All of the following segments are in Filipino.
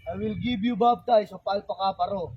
I will give you baptize of alpaca paro.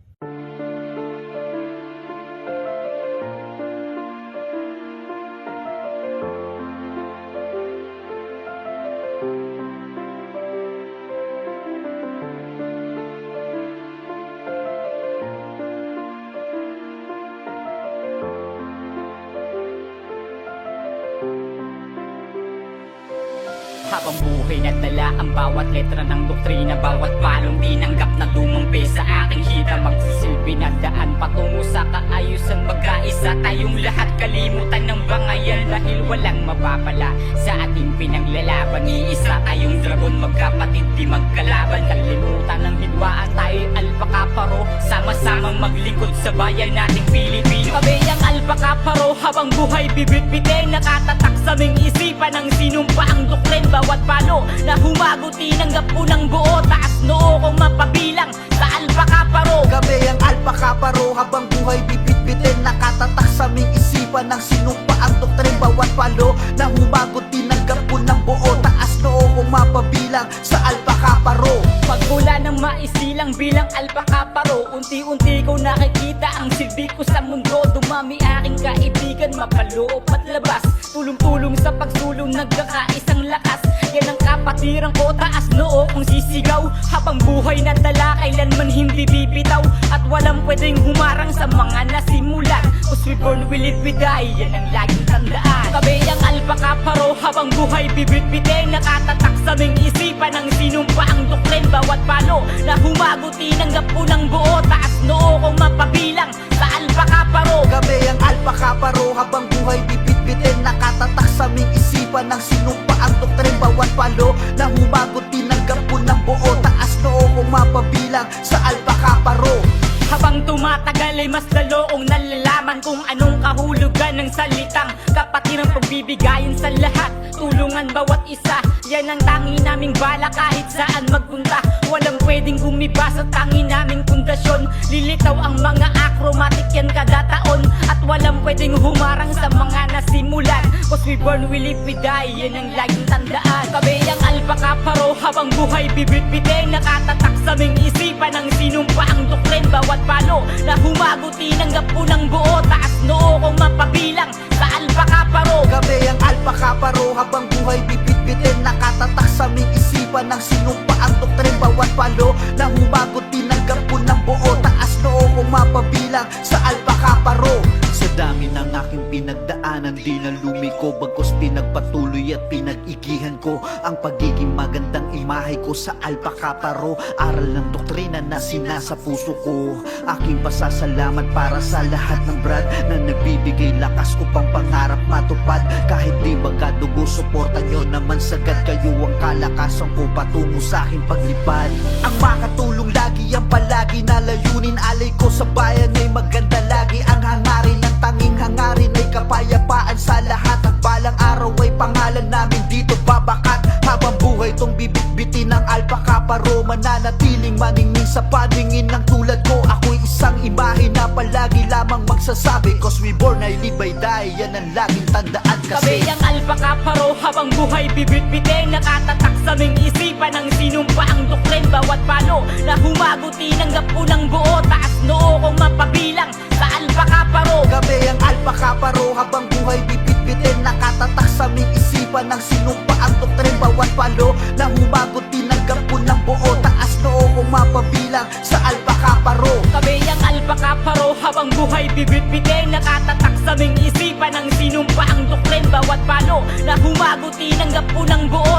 Habang buhay nadala ang bawat letra ng doktrina, bawat palong tinanggap na dumampi sa aking hita, magsisilbi na daan patungo sa kaayusan. Magkaisa tayong lahat, kalimutan ng bangayan dahil walang mapapala sa ating pinaglalaban. Iisa tayong dragon, magkapatid di magkalaban. Kalimutan ng hidwaan, tayo'y alpaca paro, sama-samang maglingkod sa bayan nating Pilipino. Kami ang alpaca paro, habang buhay bibit-bitin, nakatatak sa aming isipan ng sinumpaang doktrin. Bawat palo na humagot, tinanggap ko ng buo, taas noo kong mapabilang sa alpaca paro. Kami ang alpaca paro, habang buhay bibit-bitin, nakatatak sa aming isipan ng sinumpaang doktrin. Bawat palo na humagot, tinanggap ko ng buo, taas noo kong mapabilang sa alpaca paro. Pagmula ng maisilang bilang alpaca paro, unti-unti ko nakikita ang silbi ko sa mundo. Dumami aking kaibigan, mapaloob at labas, tulong-tulong sa pagsulong, nagkakaisang lakas. Yan ang kapatiran ko, taas noo kong sisigaw. Habang buhay na dala, kailanman hindi bibitaw, at walang pwedeng humarang sa mga nasimulan. Cause we born, we live, we die, yan ang laging tandaan. Kami ang alpaca paro, habang buhay bibit-bitin, nakatatak sa aming isipan ng sinumpaang doktrin. Bawat palo na humagot, tinanggap ko ng buo, taas noo kong mapabilang sa alpaca paro. Kami ang alpaca paro, habang buhay bibit-bitin, nakatatak sa aming isipan ng sinumpaang doktrin. Bawat palo na humagot, tinanggap ko ng buo, taas noo kong mapabilang sa alpaca paro. Habang tumatagal ay mas lalo kong nalalaman kung anong kahulugan ng salitang kapatirang pagbibigayin sa lahat. Tulungan bawat isa, yan ang tangi naming bala kahit saan magpunta. Walang pwedeng gumiba sa tangi naming pundasyon. Lilitaw ang mga acromatic yan kada taon, at walang pwedeng humarang sa mga nasimulan. Cause we born, we live, we die, yan ang laging tandaan. Kami ang alpaca paro, habang buhay bibit-bitin, nakatatak sa aming isipan ng sinumpaang doktrin. Bawat palo na humagot, tinanggap ko ng buo, taas noo kong mapabilang sa alpaca paro. Kami ang alpaca paro, habang buhay bibit-bitin, nakatatak sa aming isipan ng sinumpaang doktrin. Bawat palo na humagot, tinanggap ko ng buo, taas noo kong mapabilang sa alpaca paro. Sa dami ng aking pinagdaanan, di na lumiko, bagkus pinagpatuloy at pinag-igihan ko ang pagiging magandang imahe ko sa alpaca paro. Aral ng doktrina na sinasa puso ko, aking pasasalamat para sa lahat ng brad na nagbibigay lakas upang pangarap matupad. Kahit di magkadugo, suportan nyo naman sagad, kayo ang kalakasan ko patungo sa aking paglipad. Ang makatulong lagi, ang palagi na layunin, alay ko sa bayan ay maganda lagi. Ang hangarin ng tanging hangarin ay kapayapaan sa lahat, at balang araw ay pangalan namin dito babakat. Habang buhay tong bibit-bitin ng alpaca paro, mananatiling maningning sa paningin ng tulad ko. Ako'y isang imahe na palagi lamang magsasabi, cause we born, I live, I die, yan ang laging tandaan kasi. Kami ang alpaca paro, habang buhay bibit-bitin, nakatatak sa aming isipan ng sinumpaang doktrin. Bawat palo na humagot, tinanggap ko ng buo, taas noo kong mapabilang sa alpaca paro. Kami ang alpaca paro, habang buhay bibit-bitin, nakatatak sa aming isipan ng sinumpaang doktrin. Bawat palo na humagot, tinanggap ko ng buo, taas noo kong mapabilang sa alpaca paro. Kami ang alpaca paro, habang buhay bibit-bitin, nakatatak sa aming isipan ng sinumpaang doktrin. Bawat palo na humagot, tinanggap ko ng buo,